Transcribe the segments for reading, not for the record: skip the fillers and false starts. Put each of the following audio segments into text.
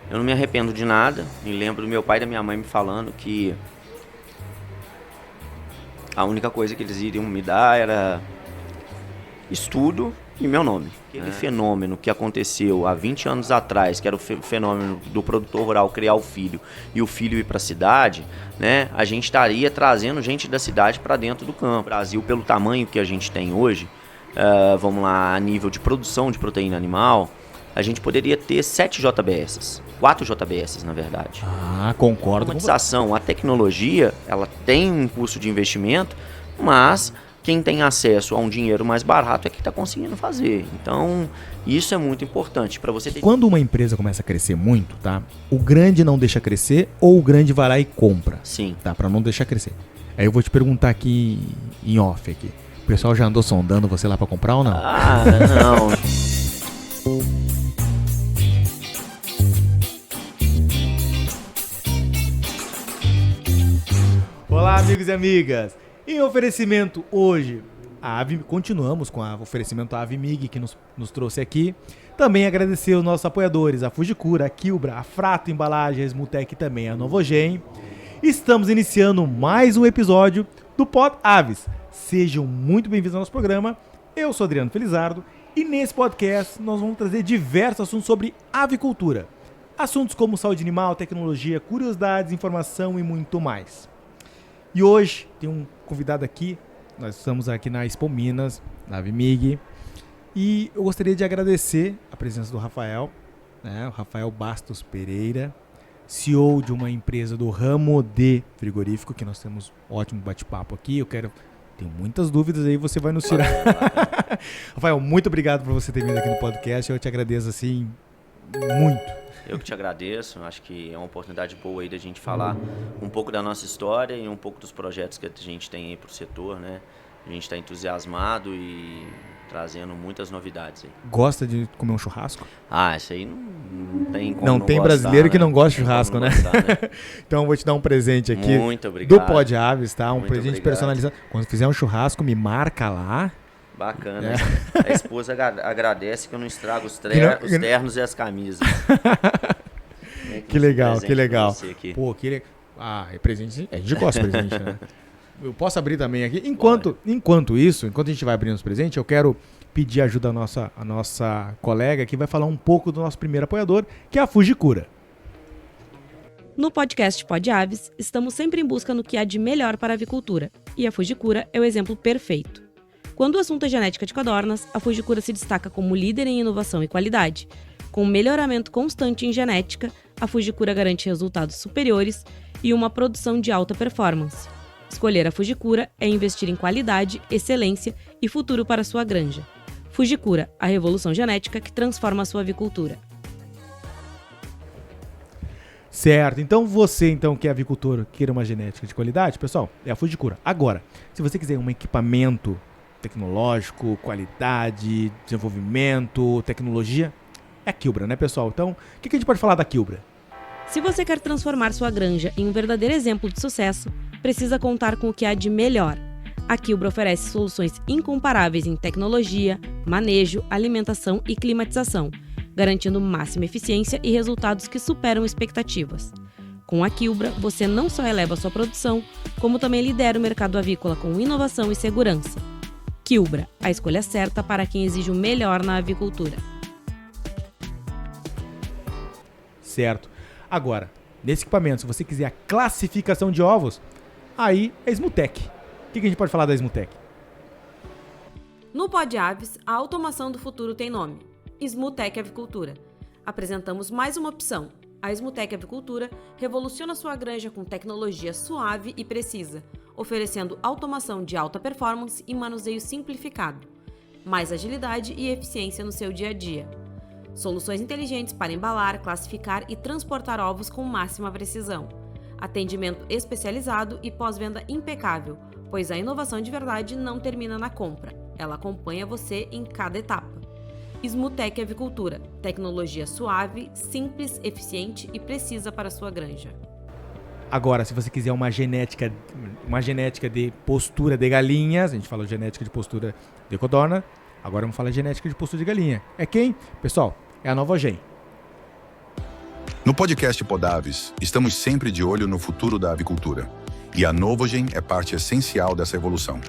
Eu não me arrependo de nada. Me lembro do meu pai e da minha mãe me falando que a única coisa que eles iriam me dar era estudo e meu nome. Aquele fenômeno que aconteceu há 20 anos atrás, que era o fenômeno do produtor rural criar o filho e o filho ir para a cidade, né? A gente estaria trazendo gente da cidade para dentro do campo. O Brasil, pelo tamanho que a gente tem hoje, vamos lá, a nível de produção de proteína animal, a gente poderia ter 7 JBS, 4 JBS na verdade. Concordo. A automatização, a tecnologia, ela tem um custo de investimento, mas quem tem acesso a um dinheiro mais barato é que está conseguindo fazer. Então, isso é muito importante para você ter... Quando uma empresa começa a crescer muito, tá? O grande não deixa crescer ou o grande vai lá e compra. Sim. Tá? Para não deixar crescer. Aí eu vou te perguntar aqui em off aqui. O pessoal já andou sondando você lá para comprar ou não? Não. Olá, amigos e amigas. Em oferecimento hoje, continuamos com o oferecimento à Avimig que nos trouxe aqui. Também agradecer os nossos apoiadores, a Fujikura, a Kilbra, a Frato Embalagens, a Esmutec e também a Novogen. Estamos iniciando mais um episódio do Pod Aves. Sejam muito bem-vindos ao nosso programa. Eu sou Adriano Felizardo e nesse podcast nós vamos trazer diversos assuntos sobre avicultura. Assuntos como saúde animal, tecnologia, curiosidades, informação e muito mais. E hoje tem um convidado aqui, nós estamos aqui na Expo Minas, na Avimig, e eu gostaria de agradecer a presença do Rafael, né, o Rafael Bastos Pereira, CEO de uma empresa do ramo de frigorífico, que nós temos um ótimo bate-papo aqui, tenho muitas dúvidas aí, você vai nos tirar. Rafael, muito obrigado por você ter vindo aqui no podcast, eu te agradeço assim, muito. Eu que te agradeço, acho que é uma oportunidade boa aí da gente falar um pouco da nossa história e um pouco dos projetos que a gente tem aí pro setor, né? A gente está entusiasmado e trazendo muitas novidades aí. Gosta de comer um churrasco? Isso aí não tem como não tem gostar, brasileiro, né? Que não gosta de churrasco, né? Gostar, né? Então eu vou te dar um presente aqui. Muito obrigado. Do Pod Aves, tá? Um Muito presente obrigado. Personalizado. Quando fizer um churrasco, me marca lá. Bacana. A esposa agradece que eu não estrago os ternos e as camisas. Que legal, que legal. Pô, que legal. É presente. A gente gosta de presente, né? Eu posso abrir também aqui. Enquanto a gente vai abrindo os presentes, eu quero pedir ajuda à nossa colega que vai falar um pouco do nosso primeiro apoiador, que é a Fujikura. No podcast Pod Aves, estamos sempre em busca no que há de melhor para a avicultura. E a Fujikura é o exemplo perfeito. Quando o assunto é genética de codornas, a Fujikura se destaca como líder em inovação e qualidade. Com um melhoramento constante em genética, a Fujikura garante resultados superiores e uma produção de alta performance. Escolher a Fujikura é investir em qualidade, excelência e futuro para sua granja. Fujikura, a revolução genética que transforma a sua avicultura. Certo, então você que é avicultor, queira uma genética de qualidade, pessoal, é a Fujikura. Agora, se você quiser um equipamento tecnológico, qualidade, desenvolvimento, tecnologia, é a Kilbra, né, pessoal? Então, o que a gente pode falar da Kilbra? Se você quer transformar sua granja em um verdadeiro exemplo de sucesso, precisa contar com o que há de melhor. A Kilbra oferece soluções incomparáveis em tecnologia, manejo, alimentação e climatização, garantindo máxima eficiência e resultados que superam expectativas. Com a Kilbra, você não só eleva sua produção, como também lidera o mercado avícola com inovação e segurança. Kilbra, a escolha certa para quem exige o melhor na avicultura. Certo. Agora, nesse equipamento, se você quiser a classificação de ovos, aí é Esmutec. O que a gente pode falar da Esmutec? No Pod Aves, a automação do futuro tem nome: Esmutec Avicultura. Apresentamos mais uma opção. A Esmutec Avicultura revoluciona sua granja com tecnologia suave e precisa, oferecendo automação de alta performance e manuseio simplificado, mais agilidade e eficiência no seu dia a dia. Soluções inteligentes para embalar, classificar e transportar ovos com máxima precisão. Atendimento especializado e pós-venda impecável, pois a inovação de verdade não termina na compra. Ela acompanha você em cada etapa. Esmutec Avicultura. Tecnologia suave, simples, eficiente e precisa para a sua granja. Agora, se você quiser uma genética de postura de galinhas, a gente falou genética de postura de codorna, agora vamos falar genética de postura de galinha. É quem? Pessoal, é a Novogen. No podcast Podaves, estamos sempre de olho no futuro da avicultura. E a Novogen é parte essencial dessa evolução.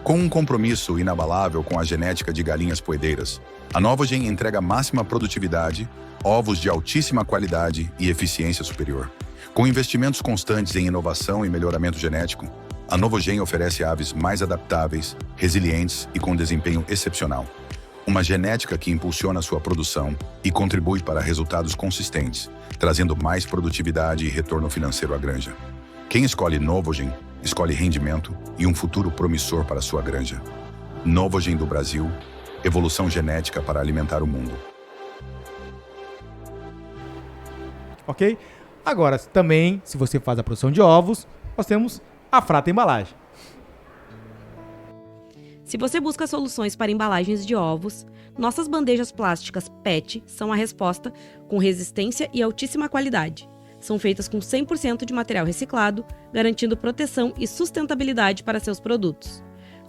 Com um compromisso inabalável com a genética de galinhas poedeiras, a Novogen entrega máxima produtividade, ovos de altíssima qualidade e eficiência superior. Com investimentos constantes em inovação e melhoramento genético, a Novogen oferece aves mais adaptáveis, resilientes e com desempenho excepcional. Uma genética que impulsiona sua produção e contribui para resultados consistentes, trazendo mais produtividade e retorno financeiro à granja. Quem escolhe Novogen, escolhe rendimento e um futuro promissor para sua granja. Novogen do Brasil, evolução genética para alimentar o mundo. Ok? Agora, também, se você faz a produção de ovos, nós temos a Frata Embalagem. Se você busca soluções para embalagens de ovos, nossas bandejas plásticas PET são a resposta, com resistência e altíssima qualidade. São feitas com 100% de material reciclado, garantindo proteção e sustentabilidade para seus produtos.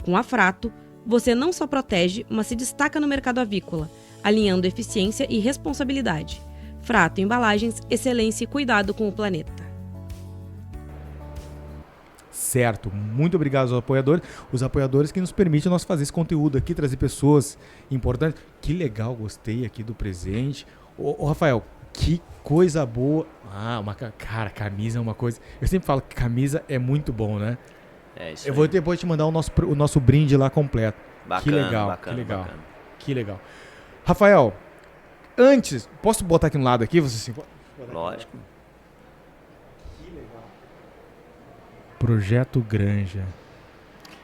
Com a Frato, você não só protege, mas se destaca no mercado avícola, alinhando eficiência e responsabilidade. Frato Embalagens, excelência e cuidado com o planeta. Certo, muito obrigado aos apoiadores. Os apoiadores que nos permitem nós fazer esse conteúdo aqui, trazer pessoas importantes. Que legal, gostei aqui do presente. Ô Rafael, que coisa boa. Cara, camisa é uma coisa... Eu sempre falo que camisa é muito bom, né? É isso Eu aí. vou depois te mandar o nosso brinde lá completo. Bacana, que legal, bacana, que legal. bacana. Que legal. Rafael, antes, posso botar aqui no lado aqui? Você se... Lógico. Projeto Granja.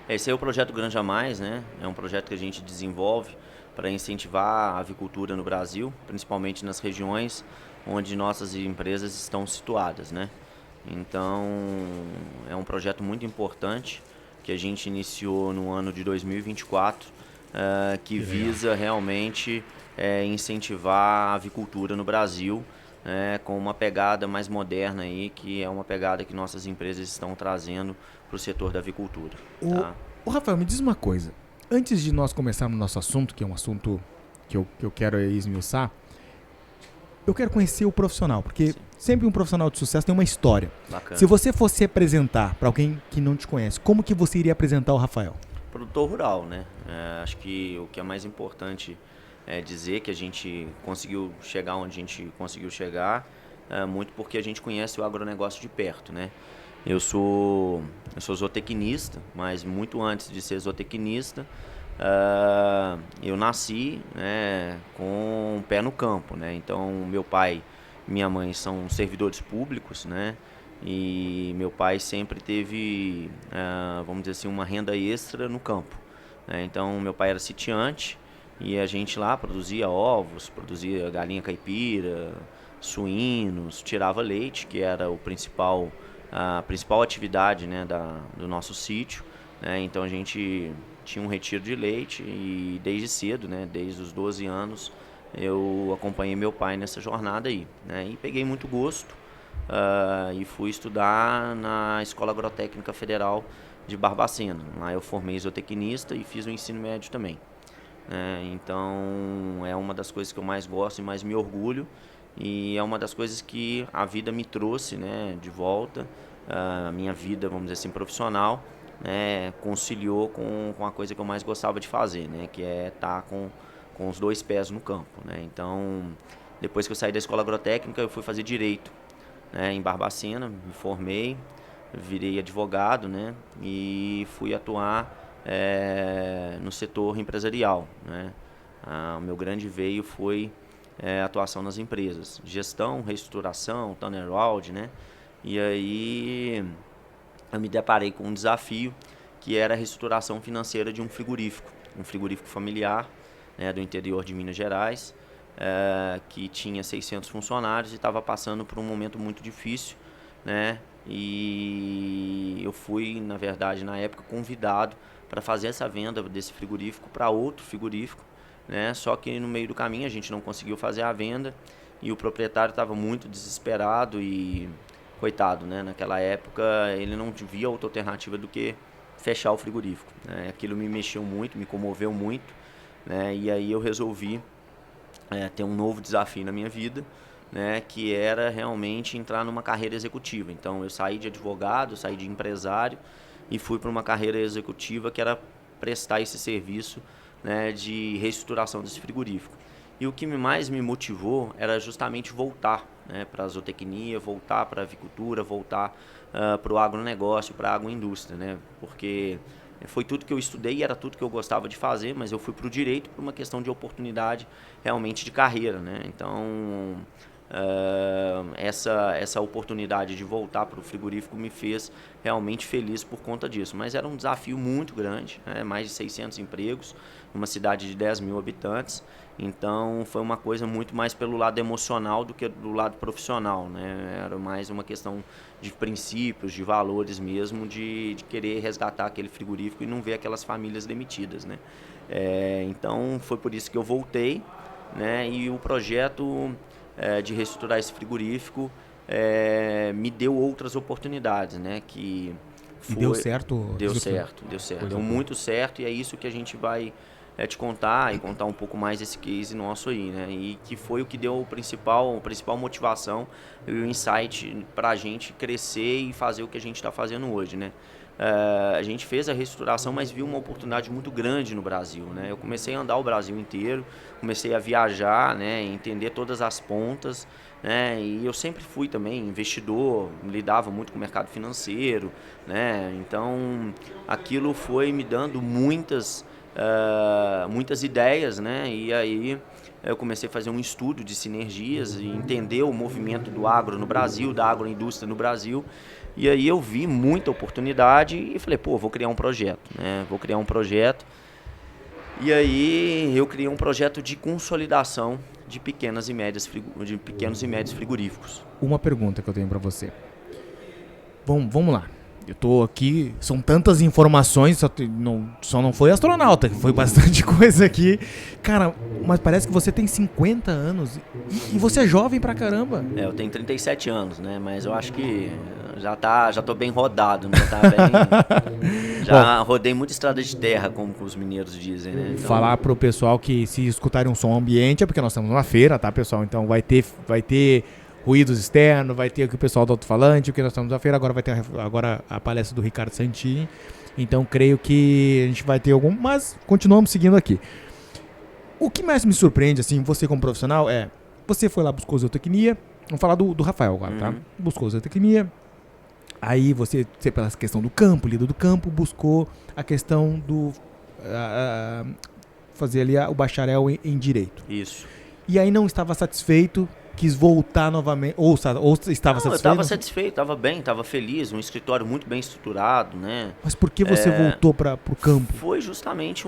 Esse é o projeto Granja Mais, né? É um projeto que a gente desenvolve para incentivar a avicultura no Brasil, principalmente nas regiões onde nossas empresas estão situadas, né? Então, é um projeto muito importante que a gente iniciou no ano de 2024, que visa realmente incentivar a avicultura no Brasil, com uma pegada mais moderna aí, que é uma pegada que nossas empresas estão trazendo para o setor da avicultura. Tá? Ô Rafael, me diz uma coisa. Antes de nós começarmos o nosso assunto, que é um assunto que eu quero esmiuçar, eu quero conhecer o profissional, porque sempre um profissional de sucesso tem uma história. Bacana. Se você fosse apresentar para alguém que não te conhece, como que você iria apresentar o Rafael? Produtor rural, né? Acho que o que é mais importante é dizer que a gente conseguiu chegar onde a gente conseguiu chegar, muito porque a gente conhece o agronegócio de perto, né? Eu sou zootecnista, mas muito antes de ser zootecnista, eu nasci, né, com o pé no campo, né? Então, meu pai e minha mãe são servidores públicos, né? E meu pai sempre teve, vamos dizer assim, uma renda extra no campo, né? Então, meu pai era sitiante e a gente lá produzia ovos, produzia galinha caipira, suínos, tirava leite, que era a principal atividade, né, do nosso sítio, né? Então a gente tinha um retiro de leite e desde cedo, né, desde os 12 anos, eu acompanhei meu pai nessa jornada aí, né? E peguei muito gosto e fui estudar na Escola Agrotécnica Federal de Barbacena. Lá eu formei zootecnista e fiz o ensino médio também. Então é uma das coisas que eu mais gosto e mais me orgulho, e é uma das coisas que a vida me trouxe, né, de volta. A minha vida, vamos dizer assim, profissional, né, conciliou com a coisa que eu mais gostava de fazer, né, que é estar com os dois pés no campo, né? Então, depois que eu saí da Escola Agrotécnica, eu fui fazer Direito, né, em Barbacena, me formei, virei advogado, né, e fui atuar no setor empresarial, né? O meu grande veio foi atuação nas empresas, gestão, reestruturação, turnaround, né? E aí eu me deparei com um desafio que era a reestruturação financeira de um frigorífico familiar, né, do interior de Minas Gerais, que tinha 600 funcionários e estava passando por um momento muito difícil, né? E eu fui, na verdade, na época, convidado para fazer essa venda desse frigorífico para outro frigorífico, né? Só que no meio do caminho a gente não conseguiu fazer a venda e o proprietário estava muito desesperado e, coitado, né? Naquela época ele não via outra alternativa do que fechar o frigorífico, né? Aquilo me mexeu muito, me comoveu muito, né? E aí eu resolvi ter um novo desafio na minha vida, né, que era realmente entrar numa carreira executiva. Então eu saí de advogado, saí de empresário e fui para uma carreira executiva que era prestar esse serviço, né, de reestruturação desse frigorífico. E o que mais me motivou era justamente voltar, né, para a zootecnia, voltar para a avicultura, voltar para o agronegócio, para a agroindústria, né, porque foi tudo que eu estudei e era tudo que eu gostava de fazer, mas eu fui para o direito por uma questão de oportunidade realmente de carreira, né? Então, essa oportunidade de voltar para o frigorífico me fez realmente feliz por conta disso. Mas era um desafio muito grande, né? Mais de 600 empregos, numa cidade de 10 mil habitantes. Então, foi uma coisa muito mais pelo lado emocional do que do lado profissional, né? Era mais uma questão de princípios, de valores mesmo, de querer resgatar aquele frigorífico e não ver aquelas famílias demitidas, né? Então, foi por isso que eu voltei, né? E o projeto de reestruturar esse frigorífico me deu outras oportunidades, né? Que foi... E deu certo? Deu certo. Deu muito certo e é isso que a gente vai te contar e contar um pouco mais esse case nosso aí, né? E que foi o que deu a principal motivação e o insight para a gente crescer e fazer o que a gente está fazendo hoje, né? A gente fez a reestruturação, mas viu uma oportunidade muito grande no Brasil, né? Eu comecei a andar o Brasil inteiro, comecei a viajar, né? Entender todas as pontas, né? E eu sempre fui também investidor, lidava muito com o mercado financeiro, né? Então, aquilo foi me dando muitas ideias, né? E aí eu comecei a fazer um estudo de sinergias e entender o movimento do agro no Brasil, da agroindústria no Brasil. E aí eu vi muita oportunidade e falei, vou criar um projeto, né? Vou criar um projeto. E aí eu criei um projeto de consolidação de pequenos e médios frigoríficos. Uma pergunta que eu tenho para você. Vamos lá. Eu tô aqui, são tantas informações, só não foi astronauta, foi bastante coisa aqui. Cara, mas parece que você tem 50 anos e você é jovem pra caramba. Eu tenho 37 anos, né? Mas eu acho que já tô bem rodado, né? Tá bem... Já rodei muita estrada de terra, como os mineiros dizem, né? Então... Falar pro pessoal que se escutarem um som ambiente é porque nós estamos numa feira, tá, pessoal? Então vai ter ruídos externos, vai ter aqui o pessoal do alto-falante, porque nós estamos na feira, agora vai ter a palestra do Ricardo Santini, então creio que a gente vai ter mas continuamos seguindo aqui. O que mais me surpreende, assim, você como profissional, você foi lá, buscou zootecnia, vamos falar do Rafael agora, tá? Buscou zootecnia, aí você pela questão do campo, líder do campo, buscou a questão do fazer ali o bacharel em Direito. Isso. E aí não estava satisfeito, quis voltar novamente, ou estava satisfeito? Eu estava satisfeito, estava bem, estava feliz, um escritório muito bem estruturado, né? Mas por que você voltou para o campo? Foi justamente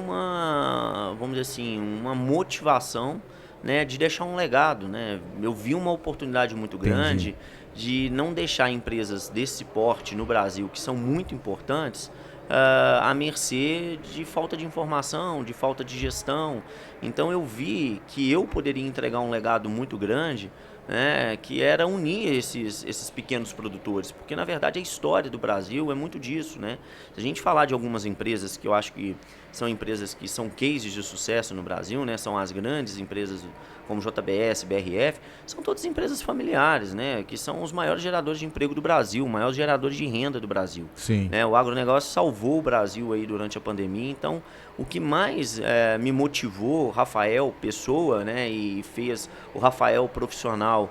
vamos dizer assim, uma motivação, né, de deixar um legado, né? Eu vi uma oportunidade muito grande de não deixar empresas desse porte no Brasil, que são muito importantes, à mercê de falta de informação, de falta de gestão. Então eu vi que eu poderia entregar um legado muito grande, né, que era unir esses pequenos produtores, porque na verdade a história do Brasil é muito disso, né? Se a gente falar de algumas empresas que eu acho que são empresas que são cases de sucesso no Brasil, né, são as grandes empresas como JBS, BRF, são todas empresas familiares, né, que são os maiores geradores de emprego do Brasil, os maiores geradores de renda do Brasil. Sim. Né, o agronegócio salvou o Brasil aí durante a pandemia, então o que mais me motivou, Rafael, pessoa, né, e fez o Rafael profissional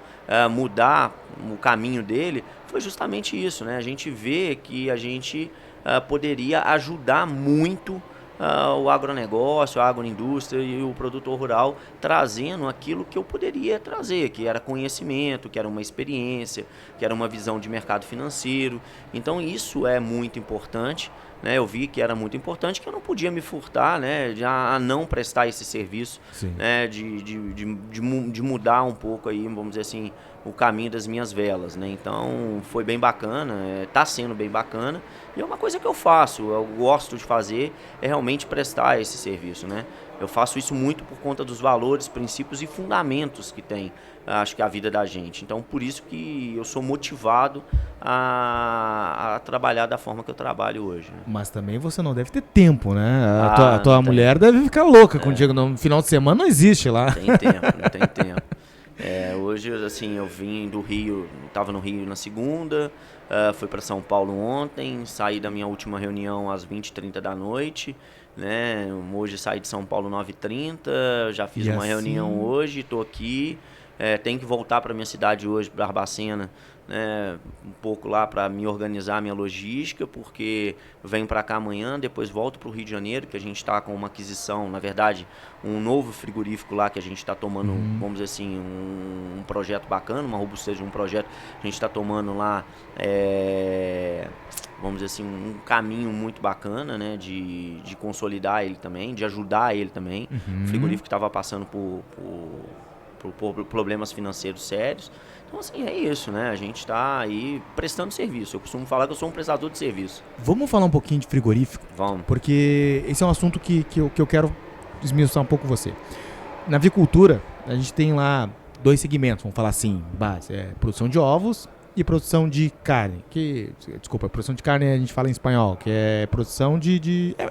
mudar o caminho dele, foi justamente isso, né? A gente vê que a gente poderia ajudar muito o agronegócio, a agroindústria e o produtor rural, trazendo aquilo que eu poderia trazer, que era conhecimento, que era uma experiência, que era uma visão de mercado financeiro. Então isso é muito importante, né? Eu vi que era muito importante, que eu não podia me furtar, né, a não prestar esse serviço, né, de mudar um pouco aí, vamos dizer assim, o caminho das minhas velas, né? Então foi bem bacana, está sendo bem bacana, e é uma coisa que eu faço, eu gosto de fazer, é realmente prestar esse serviço, né? Eu faço isso muito por conta dos valores, princípios e fundamentos que tem, acho que a vida da gente. Então por isso que eu sou motivado a trabalhar da forma que eu trabalho hoje, né? Mas também você não deve ter tempo, né? A tua mulher deve ficar louca contigo, no final de semana não existe lá. Não tem tempo. Hoje, assim, eu vim do Rio, estava no Rio na segunda, fui para São Paulo ontem, saí da minha última reunião às 20h30 da noite, né? Hoje saí de São Paulo 9h30, já fiz uma reunião hoje, estou aqui, tenho que voltar para minha cidade hoje, Barbacena, né, um pouco lá para me organizar a minha logística, porque eu venho para cá amanhã, depois volto para o Rio de Janeiro, que a gente está com uma aquisição, na verdade, um novo frigorífico lá que a gente está tomando, vamos dizer assim, um projeto bacana, uma robustez de um projeto, a gente está tomando lá, vamos dizer assim, um caminho muito bacana, né, de consolidar ele também, de ajudar ele também. O frigorífico estava passando por problemas financeiros sérios. Então, assim, é isso, né? A gente está aí prestando serviço. Eu costumo falar que eu sou um prestador de serviço. Vamos falar um pouquinho de frigorífico? Vamos. Porque esse é um assunto que eu quero esmiuçar um pouco você. Na avicultura, a gente tem lá 2 segmentos, vamos falar assim, base. Produção de ovos e produção de carne. Desculpa, produção de carne a gente fala em espanhol, que é produção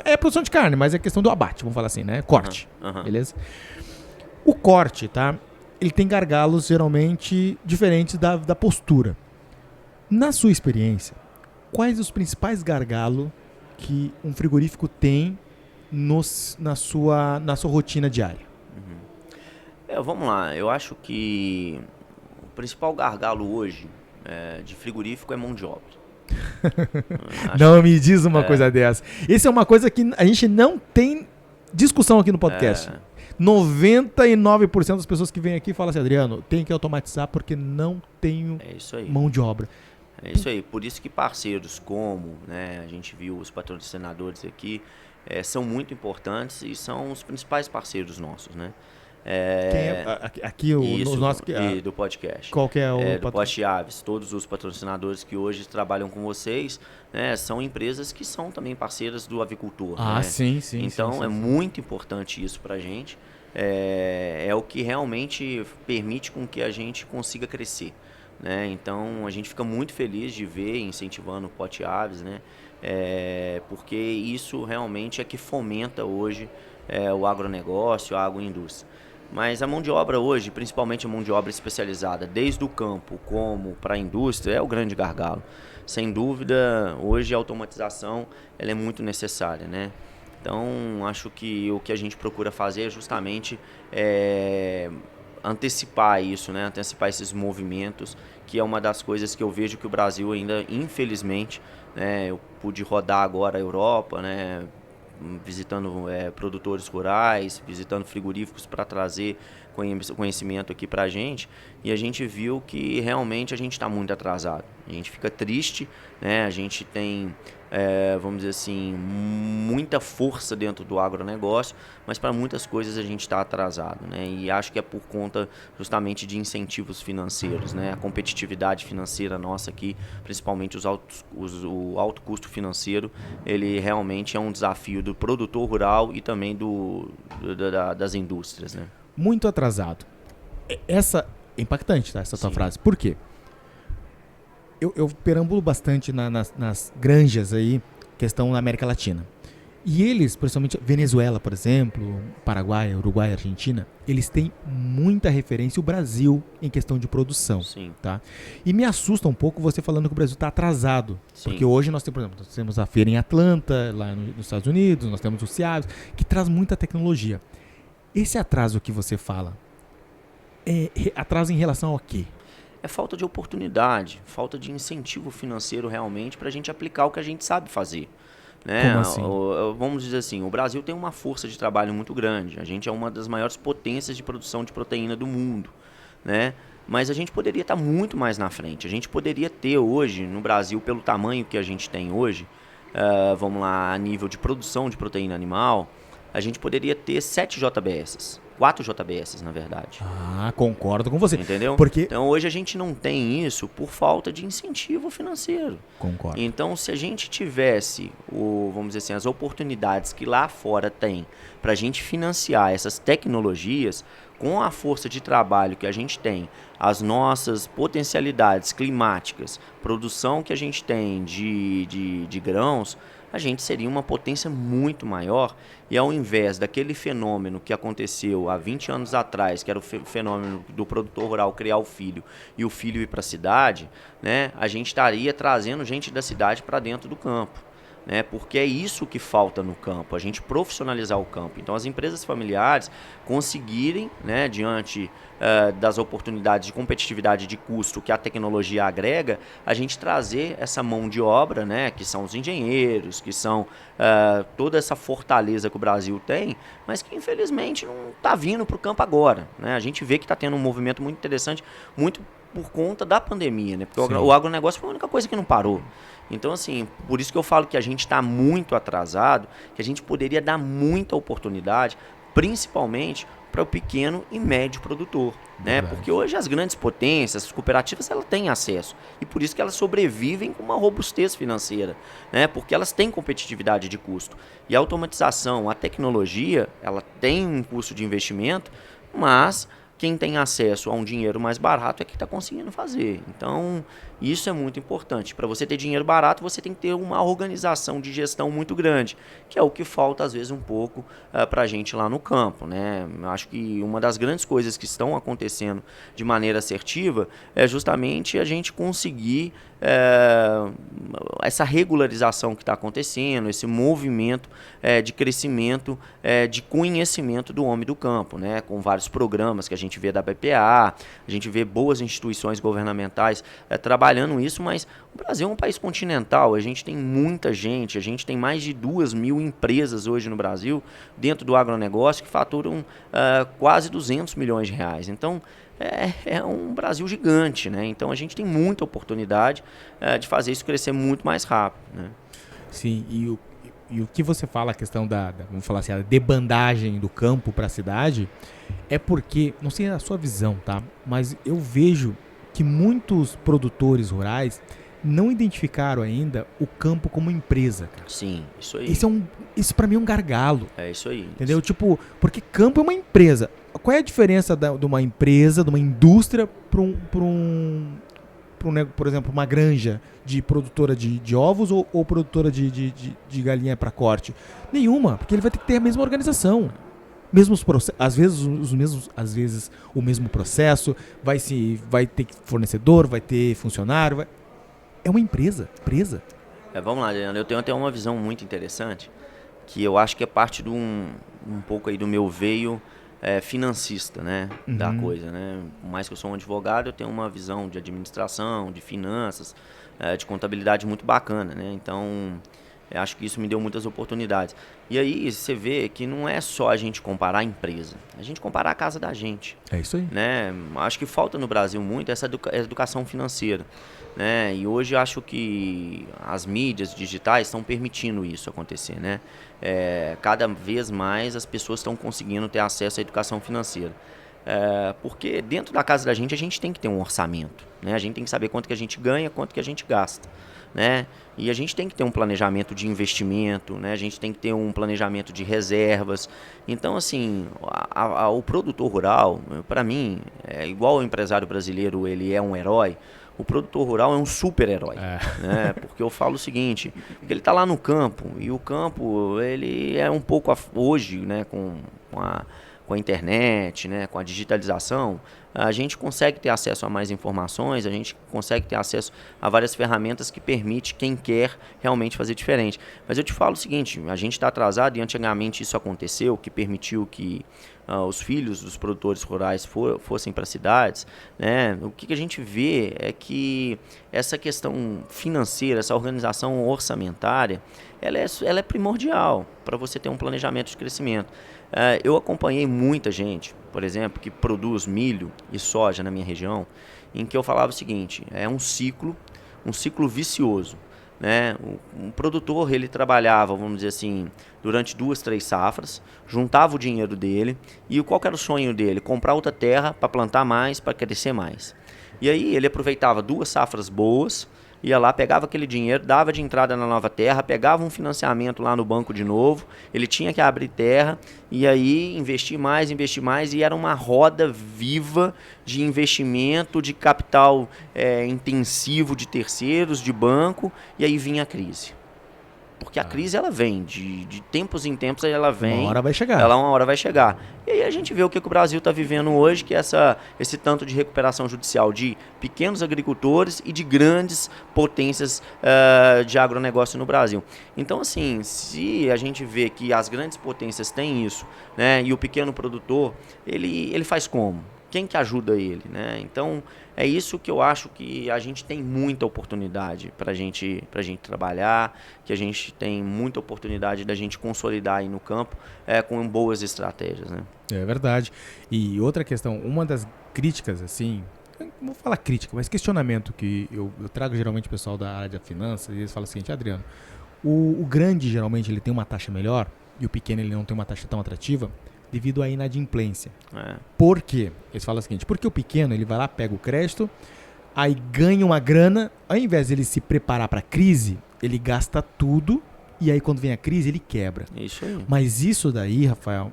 é produção de carne, mas é questão do abate, vamos falar assim, né? Corte, beleza? O corte, tá? Ele tem gargalos geralmente diferentes da postura. Na sua experiência, quais os principais gargalos que um frigorífico tem na sua rotina diária? Vamos lá, eu acho que o principal gargalo hoje de frigorífico é mão de obra. Não me diz uma coisa dessa. Isso é uma coisa que a gente não tem discussão aqui no podcast. 99% das pessoas que vêm aqui falam assim, Adriano, tem que automatizar porque não tenho mão de obra. É isso aí, por isso que parceiros como, né, a gente viu os patrocinadores aqui, são muito importantes e são os principais parceiros nossos, né? Quem aqui os nossos... do podcast. Qual que é o... do Poste Aves. Todos os patrocinadores que hoje trabalham com vocês, né, são empresas que são também parceiras do avicultor. Ah, né? sim. Então, é muito importante isso pra gente. É o que realmente permite com que a gente consiga crescer. Né? Então, a gente fica muito feliz de ver incentivando o Poste Aves, né? Porque isso realmente é que fomenta hoje o agronegócio, a agroindústria. Mas a mão de obra hoje, principalmente a mão de obra especializada, desde o campo como para a indústria, é o grande gargalo. Sem dúvida, hoje a automatização ela é muito necessária, né? Então, acho que o que a gente procura fazer é justamente antecipar isso, né? Antecipar esses movimentos, que é uma das coisas que eu vejo que o Brasil ainda, infelizmente, né? Eu pude rodar agora a Europa, né? Visitando produtores rurais, visitando frigoríficos para trazer conhecimento aqui para a gente, e a gente viu que realmente a gente está muito atrasado. A gente fica triste, né? A gente tem, vamos dizer assim, muita força dentro do agronegócio, mas para muitas coisas a gente está atrasado, né? E acho que é por conta justamente de incentivos financeiros, né? A competitividade financeira nossa aqui, principalmente o alto custo financeiro, ele realmente é um desafio do produtor rural e também das indústrias, né? Muito atrasado. Essa é impactante, tá? Essa tua frase. Por quê? Eu perambulo bastante nas granjas aí, questão na América Latina. E eles, principalmente Venezuela, por exemplo, Paraguai, Uruguai, Argentina, eles têm muita referência o Brasil em questão de produção. Sim. Tá? E me assusta um pouco você falando que o Brasil está atrasado. Sim. Porque hoje nós temos, por exemplo, nós temos a feira em Atlanta, lá nos Estados Unidos, nós temos o CIAVES, que traz muita tecnologia. Esse atraso que você fala, atraso em relação ao quê? É falta de oportunidade, falta de incentivo financeiro realmente para a gente aplicar o que a gente sabe fazer. Né? Como assim? Vamos dizer assim, o Brasil tem uma força de trabalho muito grande. A gente é uma das maiores potências de produção de proteína do mundo, né? Mas a gente poderia estar muito mais na frente. A gente poderia ter hoje, no Brasil, pelo tamanho que a gente tem hoje, vamos lá, a nível de produção de proteína animal, a gente poderia ter 7 JBS. 4 JBS, na verdade. Ah, concordo com você. Entendeu? Porque... Então, hoje a gente não tem isso por falta de incentivo financeiro. Concordo. Então, se a gente tivesse, vamos dizer assim, as oportunidades que lá fora tem para a gente financiar essas tecnologias, com a força de trabalho que a gente tem, as nossas potencialidades climáticas, produção que a gente tem de grãos, a gente seria uma potência muito maior. E ao invés daquele fenômeno que aconteceu há 20 anos atrás, que era o fenômeno do produtor rural criar o filho e o filho ir para a cidade, né, a gente estaria trazendo gente da cidade para dentro do campo. Né, porque é isso que falta no campo, a gente profissionalizar o campo. Então as empresas familiares conseguirem, né, diante das oportunidades de competitividade de custo que a tecnologia agrega, a gente trazer essa mão de obra, né, que são os engenheiros, que são toda essa fortaleza que o Brasil tem, mas que infelizmente não está vindo para o campo agora. Né? A gente vê que está tendo um movimento muito interessante, muito por conta da pandemia, né? Porque o agronegócio foi a única coisa que não parou. Então, assim, por isso que eu falo que a gente está muito atrasado, que a gente poderia dar muita oportunidade, principalmente para o pequeno e médio produtor, né? Porque hoje as grandes potências, as cooperativas, elas têm acesso e por isso que elas sobrevivem com uma robustez financeira, né? Porque elas têm competitividade de custo. E a automatização, a tecnologia, ela tem um custo de investimento, mas quem tem acesso a um dinheiro mais barato é que está conseguindo fazer. Então, isso é muito importante. Para você ter dinheiro barato, você tem que ter uma organização de gestão muito grande, que é o que falta, às vezes, um pouco para a gente lá no campo. Né? Eu acho que uma das grandes coisas que estão acontecendo de maneira assertiva é justamente a gente conseguir essa regularização que está acontecendo, esse movimento de crescimento, de conhecimento do homem do campo, né? Com vários programas que a gente vê da BPA, a gente vê boas instituições governamentais trabalhando isso, mas o Brasil é um país continental, a gente tem muita gente, a gente tem mais de 2.000 empresas hoje no Brasil, dentro do agronegócio, que faturam quase 200 milhões de reais. Então, é um Brasil gigante, né? Então a gente tem muita oportunidade de fazer isso crescer muito mais rápido, né? Sim, e o que você fala, a questão vamos falar assim, a debandagem do campo para a cidade, é porque, não sei a sua visão, tá? Mas eu vejo que muitos produtores rurais não identificaram ainda o campo como empresa, cara. Sim, isso aí. Isso para mim é um gargalo. É isso aí. Entendeu? Tipo, porque campo é uma empresa. Qual é a diferença de uma empresa, de uma indústria por exemplo, uma granja de produtora de ovos ou produtora de galinha para corte? Nenhuma, porque ele vai ter que ter a mesma organização. Mesmos às vezes o mesmo processo, vai ter fornecedor, vai ter funcionário, é uma empresa. Vamos lá, Leandro, eu tenho até uma visão muito interessante, que eu acho que é parte de um pouco aí do meu veio financista, né, da coisa, né? Por mais que eu sou um advogado, eu tenho uma visão de administração, de finanças, de contabilidade muito bacana, né? Então, eu acho que isso me deu muitas oportunidades. E aí você vê que não é só a gente comparar a empresa, a gente comparar a casa da gente. É isso aí. Né? Acho que falta no Brasil muito essa educação financeira. Né? E hoje eu acho que as mídias digitais estão permitindo isso acontecer. Né? Cada vez mais as pessoas estão conseguindo ter acesso à educação financeira. Porque dentro da casa da gente a gente tem que ter um orçamento. Né? A gente tem que saber quanto que a gente ganha, quanto que a gente gasta. Né? E a gente tem que ter um planejamento de investimento, né? A gente tem que ter um planejamento de reservas. Então, assim, o produtor rural, para mim, igual o empresário brasileiro, ele é um herói, o produtor rural é um super-herói. Né? Porque eu falo o seguinte, porque ele está lá no campo, e o campo, ele é um pouco, hoje, né, com a internet, né, com a digitalização, a gente consegue ter acesso a mais informações, a gente consegue ter acesso a várias ferramentas que permite quem quer realmente fazer diferente. Mas eu te falo o seguinte, a gente está atrasado e antigamente isso aconteceu, que permitiu que os filhos dos produtores rurais fossem para cidades, né? O que a gente vê é que essa questão financeira, essa organização orçamentária, ela é primordial para você ter um planejamento de crescimento. Eu acompanhei muita gente, por exemplo, que produz milho e soja na minha região, em que eu falava o seguinte, é um ciclo vicioso. Né? Um produtor, ele trabalhava, vamos dizer assim, durante 2, 3 safras, juntava o dinheiro dele, e qual que era o sonho dele? Comprar outra terra para plantar mais, para crescer mais. E aí ele aproveitava 2 safras boas, ia lá, pegava aquele dinheiro, dava de entrada na nova terra, pegava um financiamento lá no banco de novo, ele tinha que abrir terra, e aí investir mais, e era uma roda viva de investimento, de capital intensivo de terceiros, de banco, e aí vinha a crise. Porque a crise, ela vem, de tempos em tempos ela vem. Uma hora vai chegar. Uma hora vai chegar. E aí a gente vê o que o Brasil está vivendo hoje, que é esse tanto de recuperação judicial de pequenos agricultores e de grandes potências de agronegócio no Brasil. Então, assim, se a gente vê que as grandes potências têm isso, né, e o pequeno produtor, ele faz como? Quem que ajuda ele, né? Então, é isso que eu acho que a gente tem muita oportunidade pra gente trabalhar, que a gente tem muita oportunidade da gente consolidar aí no campo com boas estratégias, né? É verdade. E outra questão, uma das críticas, assim, não vou falar crítica, mas questionamento que eu trago geralmente o pessoal da área de finanças, e eles falam o seguinte: Adriano, o grande geralmente ele tem uma taxa melhor e o pequeno ele não tem uma taxa tão atrativa, devido à inadimplência. Por quê? Eles falam o seguinte: porque o pequeno ele vai lá, pega o crédito, aí ganha uma grana, ao invés de ele se preparar para a crise, ele gasta tudo e aí quando vem a crise ele quebra. Isso aí. Mas isso daí, Rafael,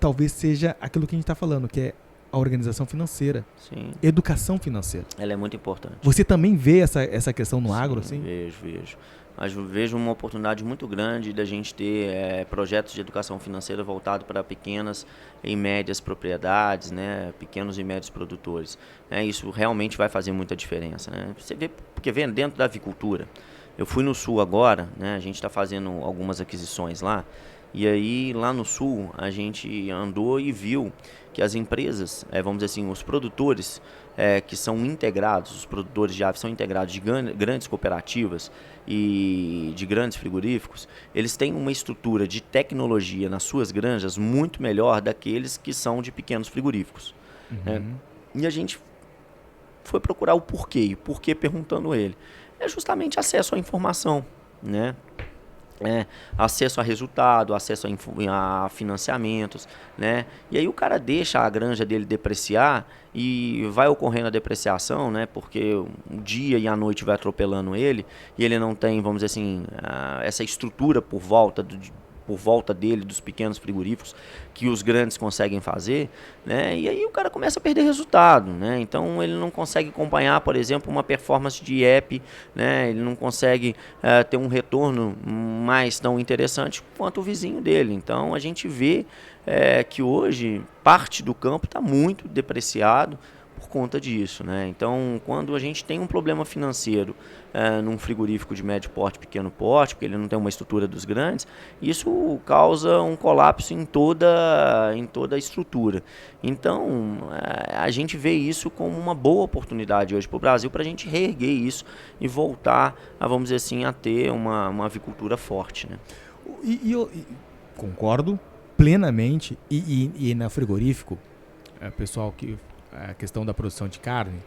talvez seja aquilo que a gente está falando, que é a organização financeira. Sim. Educação financeira. Ela é muito importante. Você também vê essa questão no agro, assim? Vejo. Mas eu vejo uma oportunidade muito grande da gente ter projetos de educação financeira voltados para pequenas e médias propriedades, né? Pequenos e médios produtores. Isso realmente vai fazer muita diferença, né? Você vê, porque vem dentro da avicultura. Eu fui no Sul agora, né? A gente está fazendo algumas aquisições lá. E aí, lá no Sul, a gente andou e viu que as empresas, vamos dizer assim, os produtores que são integrados, os produtores de aves são integrados de grandes cooperativas e de grandes frigoríficos, eles têm uma estrutura de tecnologia nas suas granjas muito melhor daqueles que são de pequenos frigoríficos. E a gente foi procurar o porquê, e por que perguntando ele. É justamente acesso à informação, né? Acesso a resultado, acesso a financiamentos, né? E aí o cara deixa a granja dele depreciar e vai ocorrendo a depreciação, né? Porque o dia e a noite vai atropelando ele e ele não tem, vamos dizer assim, essa estrutura por volta dele, dos pequenos frigoríficos, que os grandes conseguem fazer, né? E aí o cara começa a perder resultado, né? Então ele não consegue acompanhar, por exemplo, uma performance de app, né? Ele não consegue ter um retorno mais tão interessante quanto o vizinho dele. Então a gente vê que hoje parte do campo está muito depreciado por conta disso, né? Então, quando a gente tem um problema financeiro num frigorífico de médio porte, pequeno porte, porque ele não tem uma estrutura dos grandes, isso causa um colapso em toda a estrutura. Então, a gente vê isso como uma boa oportunidade hoje para o Brasil, para a gente reerguer isso e voltar, vamos dizer assim, a ter uma avicultura forte, né? E eu concordo plenamente. E na frigorífico, pessoal que... a questão da produção de carne,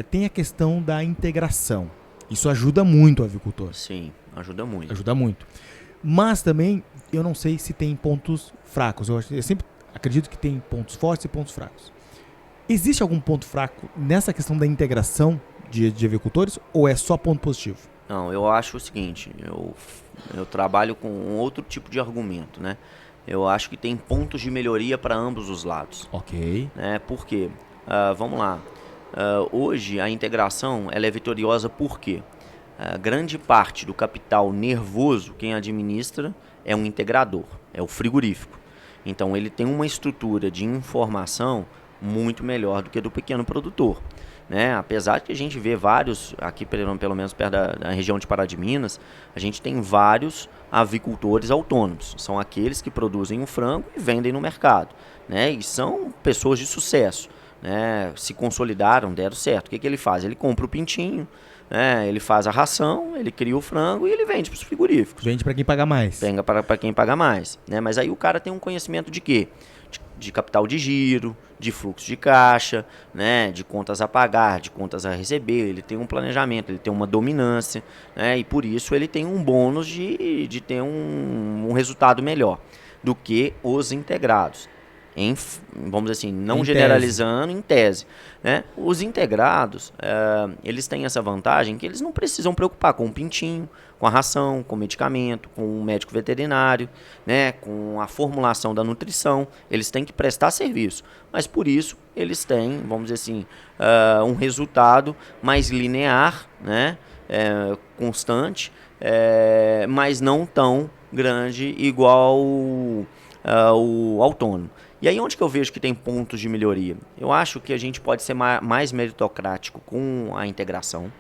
tem a questão da integração. Isso ajuda muito o avicultor. Sim, ajuda muito. Ajuda muito. Mas também, eu não sei se tem pontos fracos. Eu sempre acredito que tem pontos fortes e pontos fracos. Existe algum ponto fraco nessa questão da integração de avicultores ou é só ponto positivo? Não, eu acho o seguinte, eu trabalho com um outro tipo de argumento, né? Eu acho que tem pontos de melhoria para ambos os lados. Ok. Por quê? Vamos lá. Hoje a integração ela é vitoriosa porque grande parte do capital nervoso, quem administra, é um integrador, é o frigorífico. Então ele tem uma estrutura de informação muito melhor do que a do pequeno produtor. Né? Apesar de que a gente vê vários, aqui pelo menos perto da região de Pará de Minas, a gente tem vários avicultores autônomos. São aqueles que produzem o frango e vendem no mercado. Né? E são pessoas de sucesso. Né? Se consolidaram, deram certo. O que ele faz? Ele compra o pintinho, né? Ele faz a ração, ele cria o frango e ele vende para os frigoríficos. Vende para quem paga mais. Vende para quem paga mais. Né? Mas aí o cara tem um conhecimento de quê? De capital de giro, de fluxo de caixa, né, de contas a pagar, de contas a receber. Ele tem um planejamento, ele tem uma dominância, né, e por isso ele tem um bônus de ter um resultado melhor do que os integrados. Vamos dizer assim, não generalizando, em tese. Né? Os integrados, eles têm essa vantagem que eles não precisam preocupar com o pintinho, com a ração, com o medicamento, com o médico veterinário, né? Com a formulação da nutrição. Eles têm que prestar serviço, mas por isso eles têm, vamos dizer assim, um resultado mais linear, né? Constante, mas não tão grande igual o autônomo. E aí onde que eu vejo que tem pontos de melhoria? Eu acho que a gente pode ser mais meritocrático com a integração,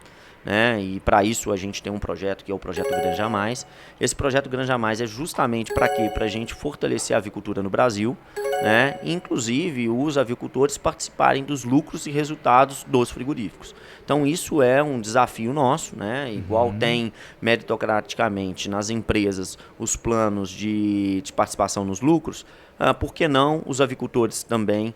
né? E para isso a gente tem um projeto que é o Projeto Granja Mais. Esse Projeto Granja Mais é justamente para quê? Para a gente fortalecer a avicultura no Brasil, né? Inclusive os avicultores participarem dos lucros e resultados dos frigoríficos. Então isso é um desafio nosso, né? Igual tem meritocraticamente nas empresas os planos de participação nos lucros, por que não os avicultores também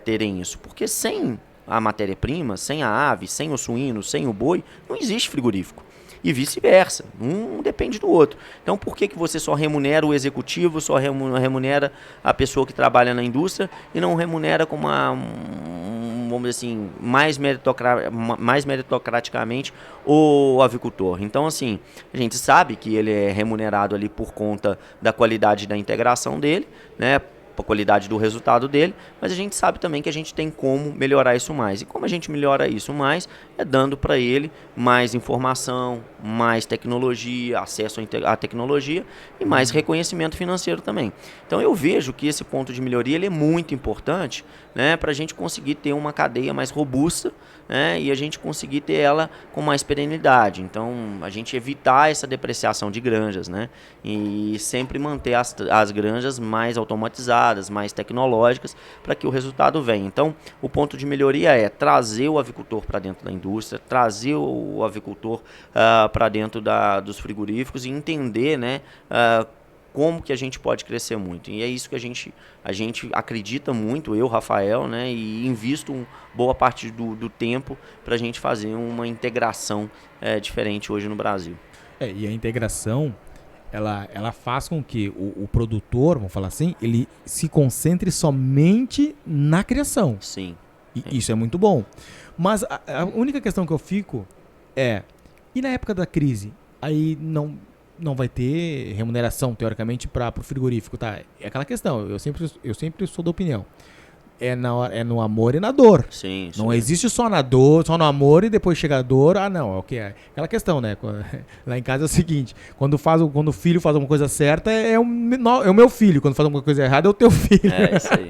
terem isso? Porque sem a matéria-prima, sem a ave, sem o suíno, sem o boi, não existe frigorífico. E vice-versa, um depende do outro. Então por que você só remunera o executivo, só remunera a pessoa que trabalha na indústria e não remunera com vamos dizer assim, mais meritocraticamente o avicultor? Então assim, a gente sabe que ele é remunerado ali por conta da qualidade da integração dele, né? A qualidade do resultado dele, mas a gente sabe também que a gente tem como melhorar isso mais. E como a gente melhora isso mais? É dando para ele mais informação, mais tecnologia, acesso à tecnologia e mais reconhecimento financeiro também. Então eu vejo que esse ponto de melhoria ele é muito importante, né, para a gente conseguir ter uma cadeia mais robusta, né, e a gente conseguir ter ela com mais perenidade. Então a gente evitar essa depreciação de granjas, né, e sempre manter as granjas mais automatizadas, mais tecnológicas, para que o resultado venha. Então, o ponto de melhoria é trazer o avicultor para dentro da indústria, trazer o avicultor para dentro dos frigoríficos e entender, né, como que a gente pode crescer muito. E é isso que a gente acredita muito, eu, Rafael, né, e invisto boa parte do tempo para a gente fazer uma integração diferente hoje no Brasil. E a integração ela faz com que o produtor, vamos falar assim, ele se concentre somente na criação. Sim. E isso é muito bom. Mas a única questão que eu fico e na época da crise, aí não vai ter remuneração, teoricamente, para o frigorífico, tá? É aquela questão, eu sempre sou da opinião. É no amor e na dor. Sim, não existe só na dor, só no amor e depois chega a dor. Não, é aquela questão, né? Lá em casa é o seguinte, quando o filho faz alguma coisa certa, é o meu filho. Quando faz alguma coisa errada, é o teu filho. É isso aí.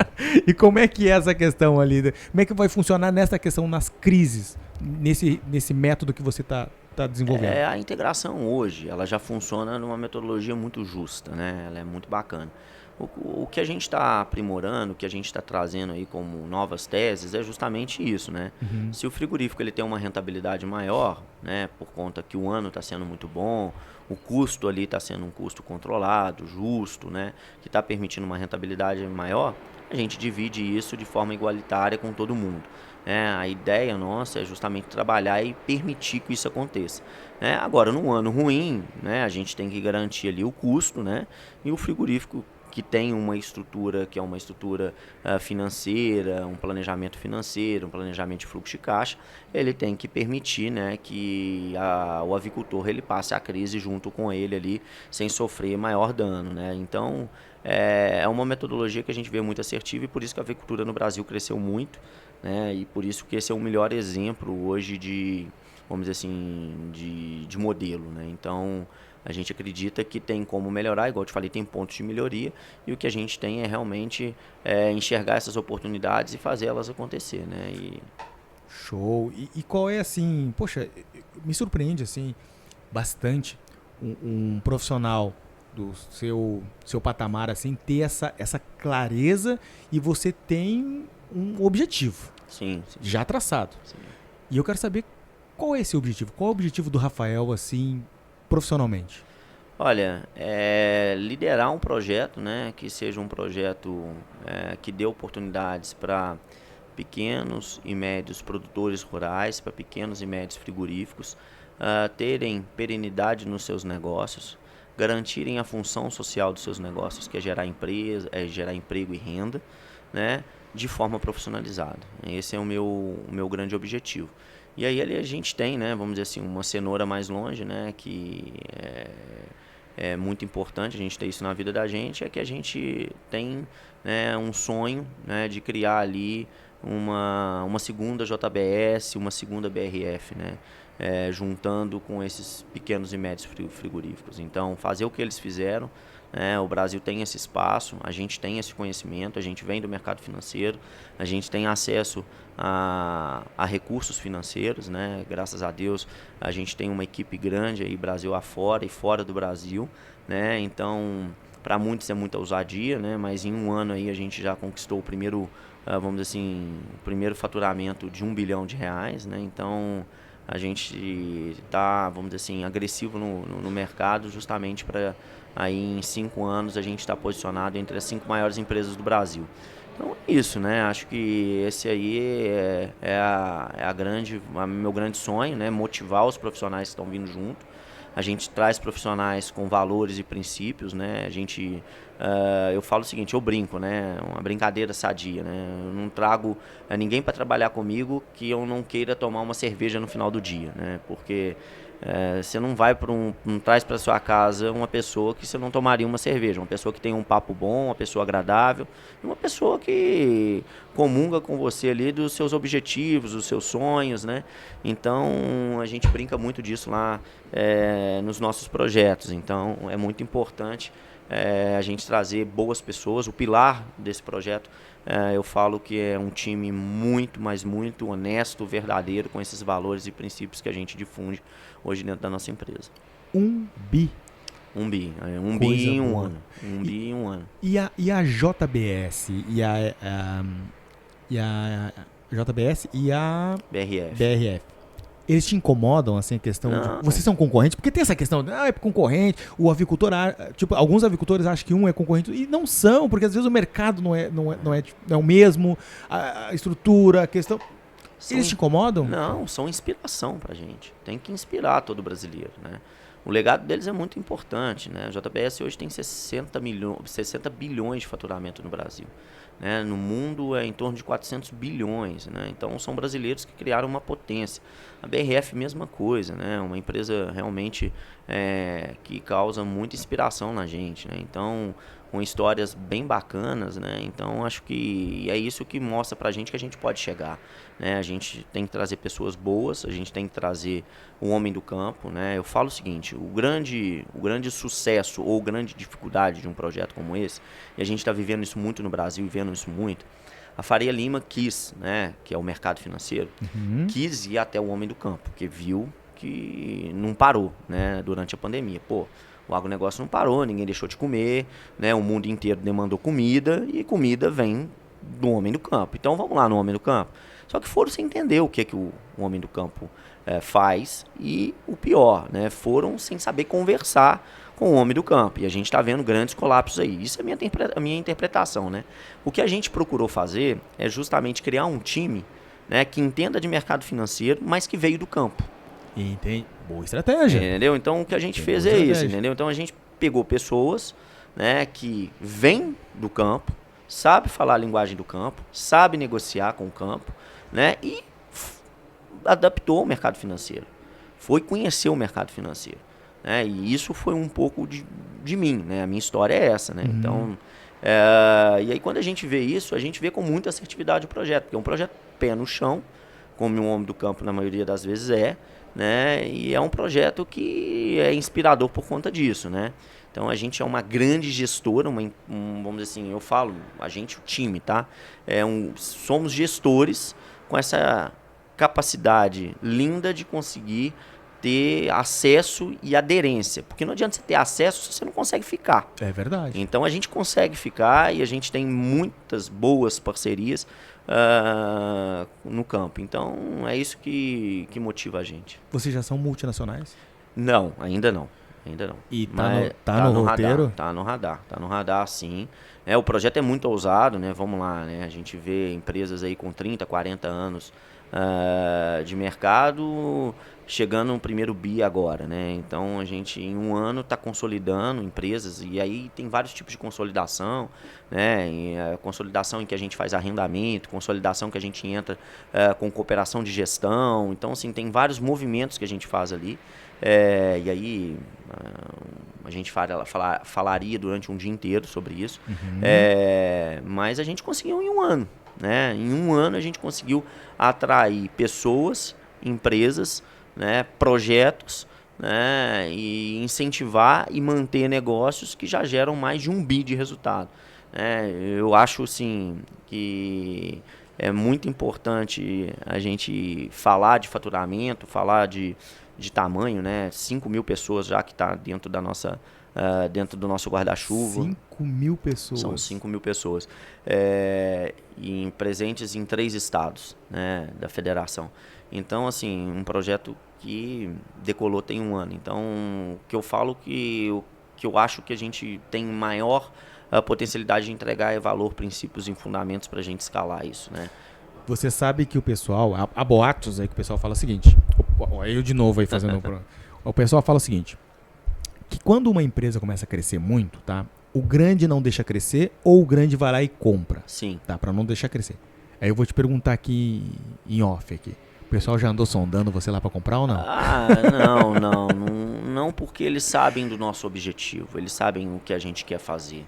E como é que é essa questão ali? Como é que vai funcionar nessa questão nas crises, nesse método que você está desenvolvendo? A integração hoje, ela já funciona numa metodologia muito justa, né? Ela é muito bacana. O que a gente está aprimorando, o que a gente está trazendo aí como novas teses é justamente isso, né? Uhum. Se o frigorífico ele tem uma rentabilidade maior, né, por conta que o ano está sendo muito bom, o custo ali está sendo um custo controlado, justo, né, que está permitindo uma rentabilidade maior, a gente divide isso de forma igualitária com todo mundo. A ideia nossa é justamente trabalhar e permitir que isso aconteça. Agora, num ano ruim, né, a gente tem que garantir ali o custo, né, e o frigorífico que tem uma estrutura que é uma estrutura financeira, um planejamento financeiro, um planejamento de fluxo de caixa, ele tem que permitir, né, que o avicultor ele passe a crise junto com ele ali, sem sofrer maior dano, né? Então, é uma metodologia que a gente vê muito assertiva e por isso que a avicultura no Brasil cresceu muito, né? E por isso que esse é o melhor exemplo hoje de, vamos dizer assim, de modelo, né? Então, a gente acredita que tem como melhorar, igual eu te falei, tem pontos de melhoria, e o que a gente tem é realmente enxergar essas oportunidades e fazer elas acontecer, né? Show! E qual é, assim, poxa, me surpreende, assim, bastante um profissional do seu patamar, assim, ter essa clareza e você tem um objetivo. Sim. Já traçado. Sim. E eu quero saber qual é esse objetivo, qual é o objetivo do Rafael, assim, profissionalmente? Olha, liderar um projeto, né, que seja um projeto que dê oportunidades para pequenos e médios produtores rurais, para pequenos e médios frigoríficos, terem perenidade nos seus negócios, garantirem a função social dos seus negócios, que é gerar emprego e renda, né, de forma profissionalizada. Esse é o meu grande objetivo. E aí ali a gente tem, né, vamos dizer assim, uma cenoura mais longe, né, que é muito importante a gente ter isso na vida da gente, é que a gente tem, né, um sonho, né, de criar ali uma segunda JBS, uma segunda BRF, né? Juntando com esses pequenos e médios frigoríficos. Então, fazer o que eles fizeram, né? O Brasil tem esse espaço, a gente tem esse conhecimento, a gente vem do mercado financeiro, a gente tem acesso a recursos financeiros, né? Graças a Deus, a gente tem uma equipe grande aí, Brasil afora e fora do Brasil, né? Então, para muitos é muita ousadia, né? Mas em um ano aí a gente já conquistou o primeiro, vamos dizer assim, o primeiro faturamento de R$1 bilhão, né? Então, a gente está, vamos dizer assim, agressivo no mercado justamente para aí em 5 anos a gente estar posicionado entre as 5 maiores empresas do Brasil. Então é isso, né? Acho que esse aí meu grande sonho, né? Motivar os profissionais que estão vindo junto. A gente traz profissionais com valores e princípios, né? A gente, eu falo o seguinte, eu brinco, né? Uma brincadeira sadia, né? Eu não trago ninguém para trabalhar comigo que eu não queira tomar uma cerveja no final do dia, né? Porque você não vai não traz para sua casa uma pessoa que você não tomaria uma cerveja, uma pessoa que tem um papo bom, uma pessoa agradável, uma pessoa que comunga com você ali dos seus objetivos, dos seus sonhos, né? Então a gente brinca muito disso lá nos nossos projetos. Então é muito importante a gente trazer boas pessoas. O pilar desse projeto, eu falo que é um time muito, mas muito honesto, verdadeiro, com esses valores e princípios que a gente difunde hoje dentro da nossa empresa. 1 bi. 1 bi. 1 bi em um ano. 1 bi em um ano. E a JBS e a JBS e a BRF. Eles te incomodam, assim, a questão de... Vocês são concorrentes? Porque tem essa questão, é concorrente, o avicultor... Tipo, alguns avicultores acham que um é concorrente, e não são, porque às vezes o mercado não é o mesmo, a estrutura, a questão... Eles te incomodam? Não, são inspiração pra gente. Tem que inspirar todo brasileiro, né? O legado deles é muito importante, né? A JBS hoje tem 60 bilhões de faturamento no Brasil, né? No mundo é em torno de 400 bilhões, né? Então são brasileiros que criaram uma potência. A BRF, mesma coisa, né? Uma empresa realmente que causa muita inspiração na gente, né? Então, com histórias bem bacanas, né? Então acho que é isso que mostra pra gente que a gente pode chegar, né? A gente tem que trazer pessoas boas, a gente tem que trazer o homem do campo, né? Eu falo o seguinte, o grande sucesso ou grande dificuldade de um projeto como esse, e a gente está vivendo isso muito no Brasil e vendo isso muito, a Faria Lima quis, né, que é o mercado financeiro, quis ir até o homem do campo, porque viu que não parou, né, durante a pandemia. Pô, o agronegócio não parou, ninguém deixou de comer, né? O mundo inteiro demandou comida e comida vem do homem do campo. Então vamos lá no homem do campo. Só que foram sem entender o que o homem do campo faz e o pior, né? Foram sem saber conversar com o homem do campo. E a gente está vendo grandes colapsos aí. Isso é a minha interpretação, né? O que a gente procurou fazer é justamente criar um time, né, que entenda de mercado financeiro, mas que veio do campo. Entendi. Boa estratégia. Entendeu? Então o que a gente fez é isso, entendeu? Então a gente pegou pessoas, né, que vêm do campo, sabe falar a linguagem do campo, sabe negociar com o campo, né, e adaptou o mercado financeiro. Foi conhecer o mercado financeiro, né? E isso foi um pouco de mim, né? A minha história é essa, né? Então, e aí quando a gente vê isso, a gente vê com muita assertividade o projeto, porque é um projeto pé no chão, como um homem do campo na maioria das vezes né? E é um projeto que é inspirador por conta disso, né? Então a gente é uma grande gestora, vamos dizer assim, eu falo, a gente, o time, tá? Somos gestores com essa capacidade linda de conseguir ter acesso e aderência, porque não adianta você ter acesso se você não consegue ficar. É verdade. Então a gente consegue ficar e a gente tem muitas boas parcerias no campo. Então é isso que motiva a gente. Vocês já são multinacionais? Não, ainda não. E tá no roteiro? Tá no radar, sim. O projeto é muito ousado, né? Vamos lá, né? A gente vê empresas aí com 30, 40 anos de mercado chegando no primeiro bi agora, né? Então a gente em um ano está consolidando empresas e aí tem vários tipos de consolidação, né? E a consolidação em que a gente faz arrendamento, consolidação que a gente entra com cooperação de gestão. Então assim tem vários movimentos que a gente faz ali. E aí a gente falaria durante um dia inteiro sobre isso, mas a gente conseguiu em um ano, né? Em um ano a gente conseguiu atrair pessoas, empresas, né, projetos, né, e incentivar e manter negócios que já geram mais de 1 bi de resultado. Eu acho assim, que é muito importante a gente falar de faturamento, falar de tamanho, né? 5 mil pessoas já que está dentro da nossa, dentro do nosso guarda-chuva. 5 mil pessoas. São 5 mil pessoas. Presentes em 3 estados, né, da federação. Então, assim, um projeto que decolou tem 1 ano. Então, o que eu falo que eu acho que a gente tem maior potencialidade de entregar é valor, princípios e fundamentos para a gente escalar isso, né? Você sabe que o pessoal, há boatos aí que o pessoal fala o seguinte, eu de novo aí fazendo o pessoal fala o seguinte, que quando uma empresa começa a crescer muito, tá? O grande não deixa crescer ou o grande vai lá e compra. Sim. Tá, para não deixar crescer. Aí eu vou te perguntar aqui em off aqui. O pessoal já andou sondando você lá para comprar ou não? Não, porque eles sabem do nosso objetivo, eles sabem o que a gente quer fazer,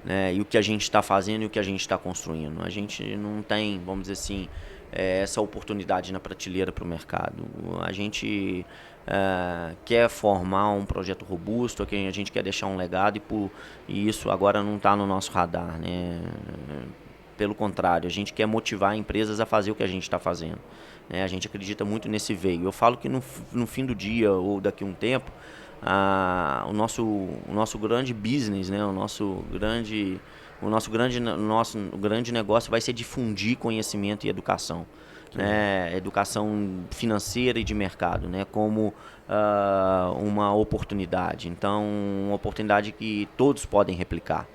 né? E o que a gente está fazendo e o que a gente está construindo. A gente não tem, vamos dizer assim, essa oportunidade na prateleira para o mercado. A gente quer formar um projeto robusto, a gente quer deixar um legado e isso agora não está no nosso radar, né? Pelo contrário, a gente quer motivar empresas a fazer o que a gente está fazendo. A gente acredita muito nesse veio. Eu falo que no fim do dia ou daqui a um tempo, o nosso grande business, né, o nosso grande negócio vai ser difundir conhecimento e educação, né, educação financeira e de mercado, né, como uma oportunidade. Então, uma oportunidade que todos podem replicar.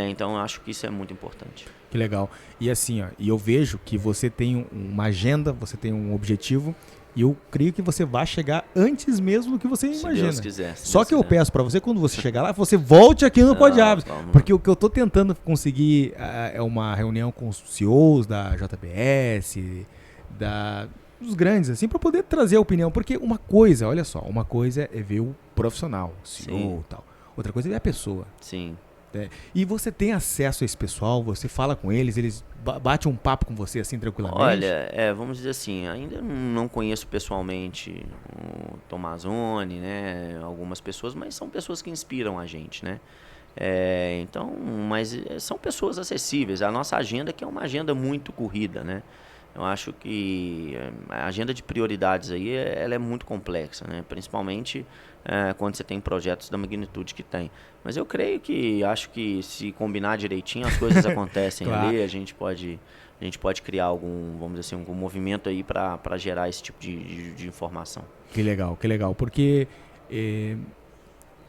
Então, eu acho que isso é muito importante. Que legal. E assim, e eu vejo que você tem uma agenda, você tem um objetivo, e eu creio que você vai chegar antes mesmo do que você imagina. Se Deus quiser. Só que eu peço para você, quando você chegar lá, você volte aqui no Pod Aves. Porque o que eu tô tentando conseguir é uma reunião com os CEOs da JBS, dos grandes, assim, para poder trazer a opinião. Porque uma coisa, olha só, uma coisa é ver o profissional, o CEO e tal. Outra coisa é ver a pessoa. Sim. E você tem acesso a esse pessoal, você fala com eles batem um papo com você assim tranquilamente? Olha, vamos dizer assim, ainda não conheço pessoalmente o Tomazoni, né, algumas pessoas, mas são pessoas que inspiram a gente, né? Então, mas são pessoas acessíveis. A nossa agenda que é uma agenda muito corrida, né? Eu acho que a agenda de prioridades aí ela é muito complexa, né? Principalmente quando você tem projetos da magnitude que tem. Mas eu creio acho que se combinar direitinho as coisas acontecem. Claro. Ali, a gente pode criar algum movimento aí para gerar esse tipo de informação. Que legal, porque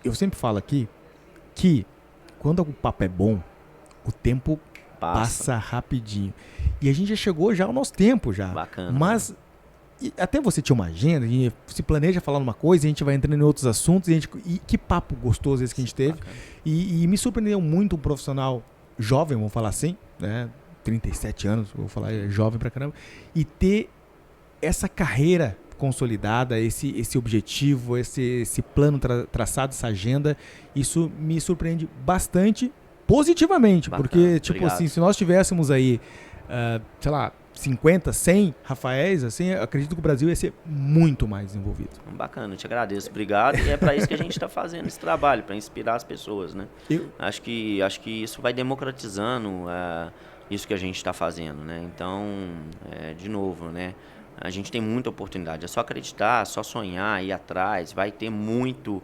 eu sempre falo aqui que quando o papo é bom, o tempo passa rapidinho. E a gente já chegou ao nosso tempo já. Bacana. Mas até você tinha uma agenda, e se planeja falar uma coisa, e a gente vai entrando em outros assuntos, e que papo gostoso esse que a gente teve. E me surpreendeu muito um profissional jovem, vamos falar assim, né? 37 anos, vou falar, jovem pra caramba, e ter essa carreira consolidada, esse objetivo, esse plano traçado, essa agenda, isso me surpreende bastante positivamente. Bacana, porque, tipo obrigado. Assim, se nós tivéssemos aí, sei lá, 50, 100 Rafaéis, assim, eu acredito que o Brasil ia ser muito mais desenvolvido. Bacana, eu te agradeço, obrigado. E é para isso que a gente está fazendo esse trabalho, para inspirar as pessoas, né? Acho que isso vai democratizando isso que a gente está fazendo, né? Então, de novo, né? A gente tem muita oportunidade, é só acreditar, é só sonhar, ir atrás, vai ter muito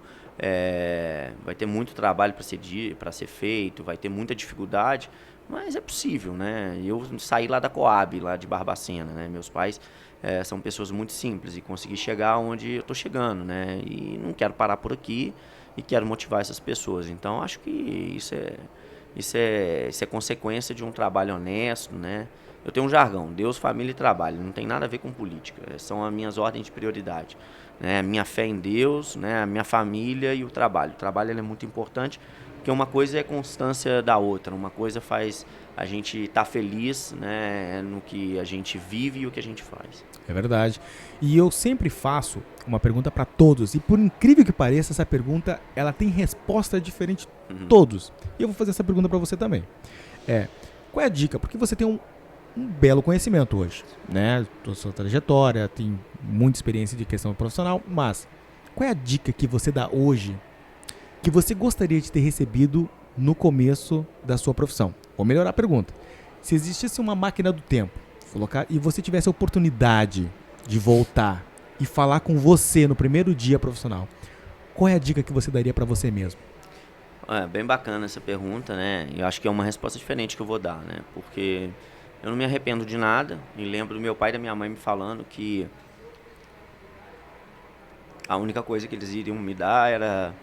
trabalho para ser feito, vai ter muita dificuldade, mas é possível, né? Eu saí lá da Coab, lá de Barbacena, né? Meus pais são pessoas muito simples e consegui chegar onde eu estou chegando, né? E não quero parar por aqui e quero motivar essas pessoas. Então, acho que isso é consequência de um trabalho honesto, né? eu tenho um jargão, Deus, família e trabalho, não tem nada a ver com política, são as minhas ordens de prioridade. Né? A minha fé em Deus, né? A minha família e o trabalho. O trabalho ele é muito importante, porque uma coisa é constância da outra, uma coisa faz a gente estar feliz, né, no que a gente vive e o que a gente faz. É verdade. E eu sempre faço uma pergunta para todos, e por incrível que pareça, essa pergunta ela tem resposta diferente de todos. E eu vou fazer essa pergunta para você também. Qual é a dica? Porque você tem um belo conhecimento hoje, né? Sua trajetória, tem muita experiência de questão profissional, mas qual é a dica que você dá hoje que você gostaria de ter recebido no começo da sua profissão? Vou melhorar a pergunta. Se existisse uma máquina do tempo e você tivesse a oportunidade de voltar e falar com você no primeiro dia profissional, qual é a dica que você daria para você mesmo? Bem bacana essa pergunta, né? Eu acho que é uma resposta diferente que eu vou dar, né? Porque eu não me arrependo de nada. Me lembro do meu pai e da minha mãe me falando que a única coisa que eles iriam me dar era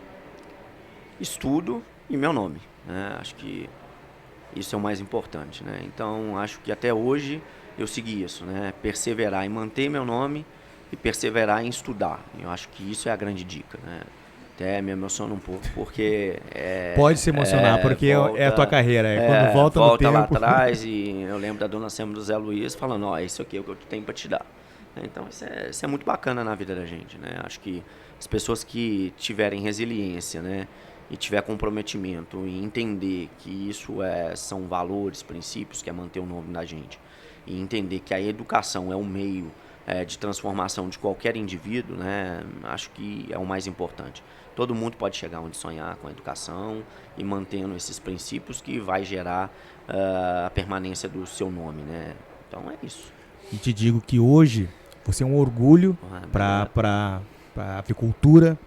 estudo e meu nome, né? Acho que isso é o mais importante, né? Então, acho que até hoje eu segui isso, né? Perseverar em manter meu nome e perseverar em estudar. Eu acho que isso é a grande dica, né? Até me emociona um pouco, porque... Pode se emocionar, porque volta, é a tua carreira. Quando volta no tempo... lá atrás, e eu lembro da dona Sema do Zé Luiz falando, isso aqui é o que eu tenho para te dar. Então, isso é muito bacana na vida da gente, né? Acho que as pessoas que tiverem resiliência, né? E tiver comprometimento em entender que isso são valores, princípios, que é manter o nome da gente. E entender que a educação é um meio de transformação de qualquer indivíduo, né? Acho que é o mais importante. Todo mundo pode chegar onde sonhar com a educação e mantendo esses princípios que vai gerar a permanência do seu nome, né? Então é isso. E te digo que hoje você é um orgulho para a avicultura,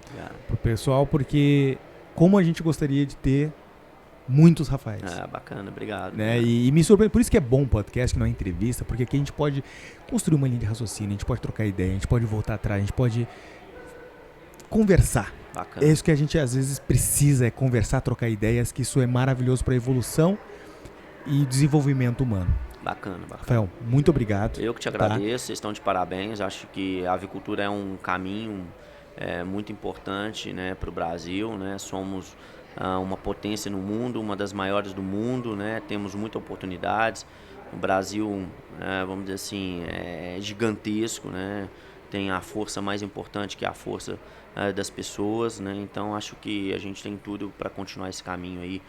para o pessoal, porque como a gente gostaria de ter muitos Rafaéis. Bacana, obrigado. Né? E me surpreende, por isso que é bom um podcast, que não é entrevista, porque aqui a gente pode construir uma linha de raciocínio, a gente pode trocar ideia, a gente pode voltar atrás, a gente pode conversar. Bacana. É isso que a gente às vezes precisa, é conversar, trocar ideias, que isso é maravilhoso para a evolução e desenvolvimento humano. Bacana. Rafael, muito obrigado. Eu que te agradeço, vocês estão de parabéns. Acho que a avicultura é um caminho muito importante, né, para o Brasil, né? Somos uma potência no mundo, uma das maiores do mundo, né? Temos muitas oportunidades. O Brasil, vamos dizer assim, é gigantesco, né? Tem a força mais importante, que é a força das pessoas, né? Então acho que a gente tem tudo para continuar esse caminho aí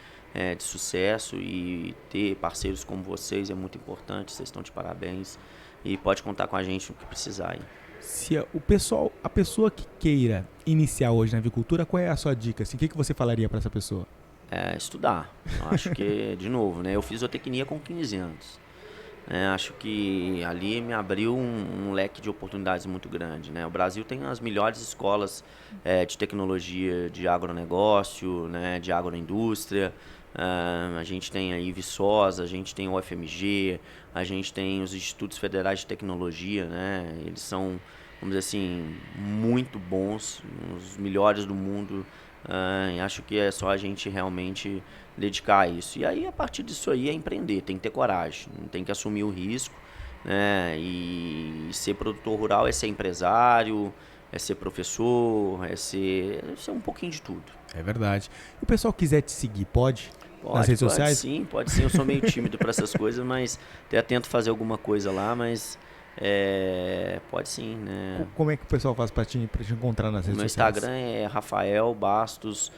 de sucesso, e ter parceiros como vocês é muito importante. Vocês estão de parabéns e pode contar com a gente no que precisar aí. Se a pessoa que queira iniciar hoje na avicultura, qual é a sua dica? Assim, o que você falaria para essa pessoa? Estudar. Eu acho que, de novo, né? Eu fiz zootecnia com 15 anos. Acho que ali me abriu um leque de oportunidades muito grande, né? O Brasil tem as melhores escolas de tecnologia, de agronegócio, né? De agroindústria. A gente tem aí Viçosa, a gente tem o UFMG, a gente tem os Institutos Federais de Tecnologia, né? Eles são, vamos dizer assim, muito bons, os melhores do mundo. Acho que é só a gente realmente dedicar a isso. E aí, a partir disso aí, é empreender, tem que ter coragem, tem que assumir o risco, né? E ser produtor rural é ser empresário, é ser professor, é ser um pouquinho de tudo. É verdade. E o pessoal quiser te seguir, pode? Nas redes sociais? Pode sim. Eu sou meio tímido para essas coisas, mas até tento fazer alguma coisa lá, mas pode sim, né? Como é que o pessoal faz para te encontrar nas redes sociais? Meu Instagram é Rafael Bastos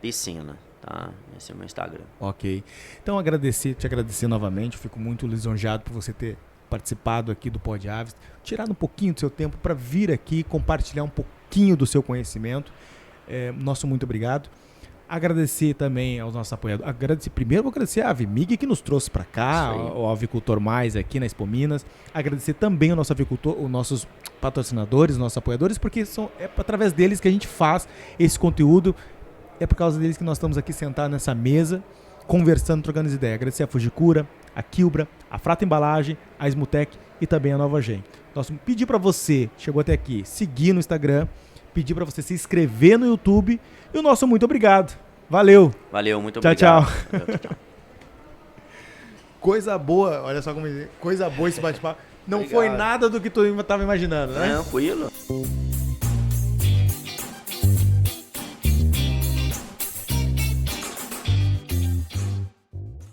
Pecena, tá? Esse é o meu Instagram. Ok. Então, te agradecer novamente. Eu fico muito lisonjeado por você ter participado aqui do Pod Aves, tirado um pouquinho do seu tempo para vir aqui compartilhar um pouquinho do seu conhecimento. Nosso muito obrigado. Agradecer também aos nossos apoiadores. Vou agradecer a Avimig, que nos trouxe para cá, o Avicultor Mais aqui na Expo Minas. Agradecer também ao nosso avicultor, os nossos patrocinadores, nossos apoiadores, porque através deles que a gente faz esse conteúdo. É por causa deles que nós estamos aqui sentados nessa mesa, conversando, trocando as ideias. Agradecer a Fujikura, a Quilbra, a Frata Embalagem, a Ismutec e também a Nova Gen. Pedir para você, chegou até aqui, seguir no Instagram, pedir para você se inscrever no YouTube, e o nosso muito obrigado. Valeu. Valeu, muito obrigado. Tchau. Tchau. Coisa boa, olha só como coisa boa esse bate-papo. Não Obrigado. foi nada do que tu tava imaginando, né? Tranquilo.